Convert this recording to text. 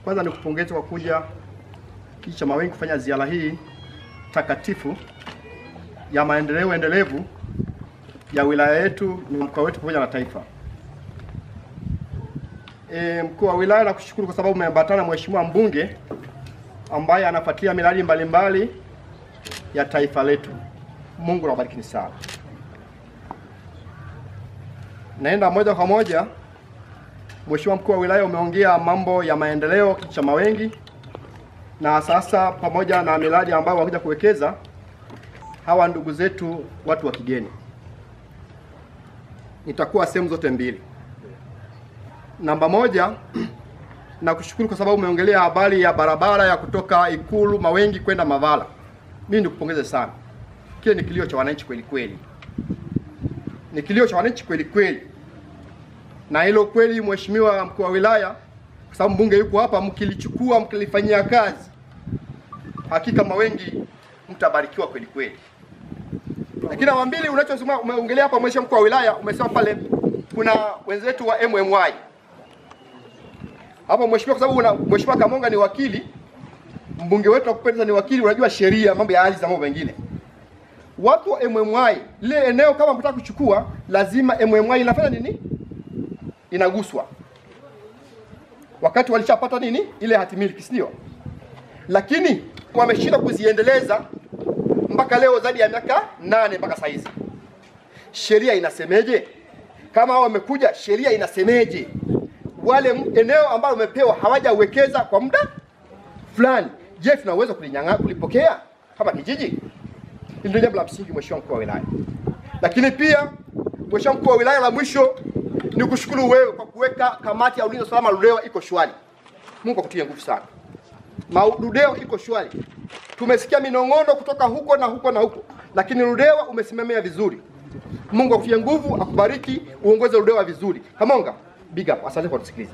Kwanza nikupongeze kwa kuja kijiji cha Mawengi kufanya ziara hii takatifu ya maendeleo endelevu ya wilaya yetu na mkoa wetu pamoja na taifa. Mkuu wa wilaya, nakushukuru kwa sababu umeambatana na mheshimiwa mbunge ambaye anafuatilia miradi mbalimbali ya taifa letu. Mungu awabariki sana. Naenda moja kwa moja. Mheshimiwa mkuu wa wilaya, umeongea mambo ya maendeleo kijiji cha Mawengi, na sasa pamoja na miradi ambayo wanakuja kuwekeza hawa ndugu zetu watu wa kigeni. Nitakuwa sehemu zote mbili. Namba moja, nakushukuru kwa sababu umeongelea habari ya barabara ya kutoka Ikulu Mawengi kwenda Mavala. Mimi nikupongeze sana. Kile ni kilio cha wananchi kweli kweli. Ni kilio cha wananchi kweli kweli. Na hilo kweli, mheshimiwa mkuu wa wilaya, kwa sababu mbunge yuko hapa, mkilichukua mkilifanyia kazi, hakika Mawengi mtabarikiwa kweli kweli. Lakini namba mbili, unachosema umeongelea hapa mheshimiwa mkuu wa wilaya, umesema pale kuna wenzetu wa MMY. Hapa mheshimiwa, kwa sababu mheshimiwa Kamonga ni wakili, mbunge wetu akupendeza ni wakili, unajua sheria, mambo ya ardhi na mambo mengine. Watu wa MMY, lile eneo kama mtaka kuchukua, lazima MMY inafanya nini? Inaguswa. Wakati walishapata nini? Ile hatimiliki, sio? Lakini wameshinda kuziendeleza mpaka leo zaidi ya miaka 8 mpaka sasa hizi. Sheria inasemeje? Kama hao wamekuja, sheria inasemeje? Wale eneo ambalo umepewa hawajawekeza kwa muda fulani, je, tuna uwezo kulipokea kama kijiji? Ndio jambo la msingi mheshimiwa mkuu wa wilaya. Lakini pia mheshimiwa mkuu wa wilaya, la mwisho ni kushukuru wewe kwa kuweka kamati ya ulinzi na usalama Ludewa iko shwari. Mungu akutie nguvu sana. Ludewa iko shwari. Tumesikia minong'ono kutoka huko na huko na huko, lakini Ludewa umesimamia vizuri. Mungu akutie nguvu, akubariki, uongoze Ludewa vizuri. Kamonga, big up. Asante kwa kusikiliza.